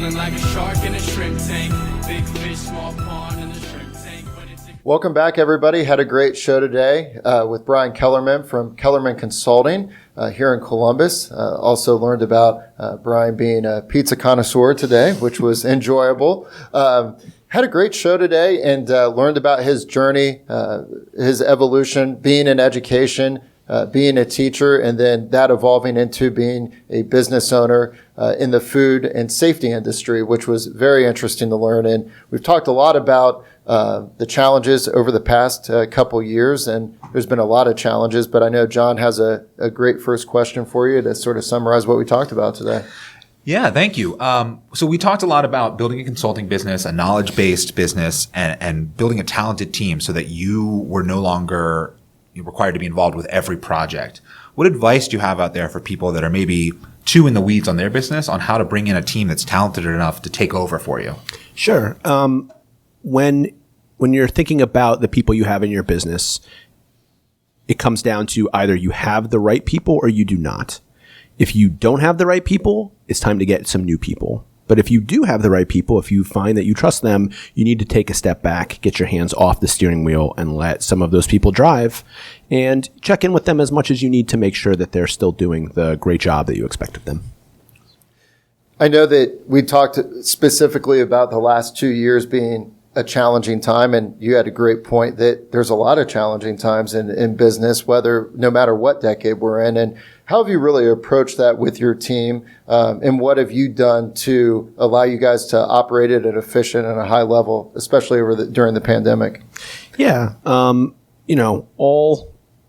feeling like a shark in a shrimp tank. Big fish, small pond in the shrimp tank. Welcome back, everybody. Had a great show today with Brian Kellerman from Kellerman Consulting here in Columbus. Also learned about Brian being a pizza connoisseur today, which was enjoyable. Had a great show today and learned about his journey, his evolution, being in education, being a teacher, and then that evolving into being a business owner in the food and safety industry, which was very interesting to learn. And we've talked a lot about the challenges over the past couple years, and there's been a lot of challenges, but I know John has a great first question for you to sort of summarize what we talked about today. Yeah, thank you. So we talked a lot about building a consulting business, a knowledge-based business, and building a talented team so that you were no longer required to be involved with every project. What advice do you have out there for people that are maybe too in the weeds on their business on how to bring in a team that's talented enough to take over for you? Sure. When you're thinking about the people you have in your business, it comes down to either you have the right people or you do not. If you don't have the right people, it's time to get some new people. But if you do have the right people, if you find that you trust them, you need to take a step back, get your hands off the steering wheel and let some of those people drive and check in with them as much as you need to make sure that they're still doing the great job that you expect of them. I know that we talked specifically about the last 2 years being a challenging time, and you had a great point that there's a lot of challenging times in business, no matter what decade we're in. And how have you really approached that with your team? And what have you done to allow you guys to operate at an efficient and a high level, especially during the pandemic? Yeah.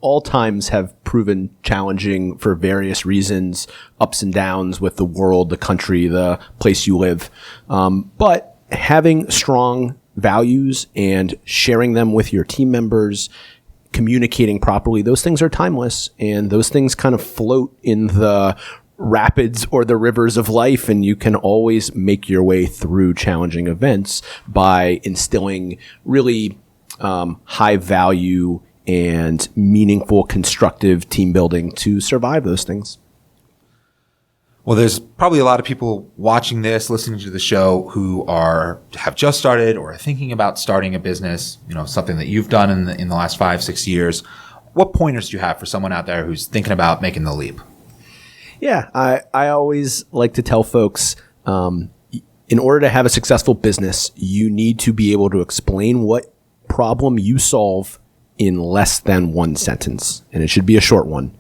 All times have proven challenging for various reasons, ups and downs with the world, the country, the place you live. But having strong values and sharing them with your team members, communicating properly, those things are timeless, and those things kind of float in the rapids or the rivers of life, and you can always make your way through challenging events by instilling really high value and meaningful, constructive team building to survive those things. Well, there's probably a lot of people watching this, listening to the show who have just started or are thinking about starting a business, something that you've done in the last 5-6 years. What pointers do you have for someone out there who's thinking about making the leap? Yeah, I always like to tell folks, in order to have a successful business, you need to be able to explain what problem you solve in less than one sentence, and it should be a short one.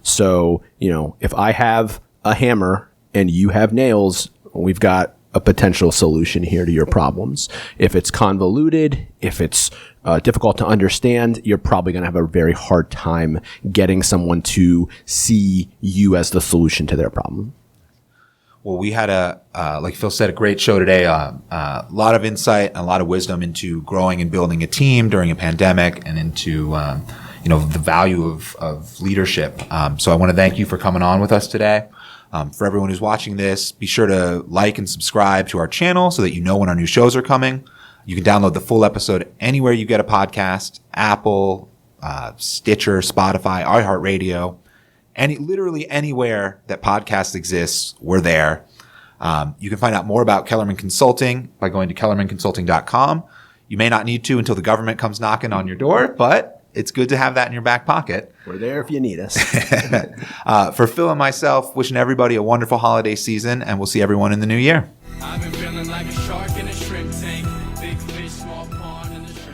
So, if I have a hammer and you have nails, we've got a potential solution here to your problems. If it's convoluted, if it's difficult to understand, you're probably going to have a very hard time getting someone to see you as the solution to their problem. Well, we had like Phil said, a great show today. A lot of insight and a lot of wisdom into growing and building a team during a pandemic and into the value of leadership. So I want to thank you for coming on with us today. For everyone who's watching this, be sure to like and subscribe to our channel so that you know when our new shows are coming. You can download the full episode anywhere you get a podcast: Apple, Stitcher, Spotify, iHeartRadio, literally anywhere that podcast exists, we're there. You can find out more about Kellerman Consulting by going to kellermanconsulting.com. You may not need to until the government comes knocking on your door, but it's good to have that in your back pocket. We're there if you need us. For Phil and myself, wishing everybody a wonderful holiday season, and we'll see everyone in the new year. I've been feeling like a shark in a shrimp tank. Big fish, small pond in the shrimp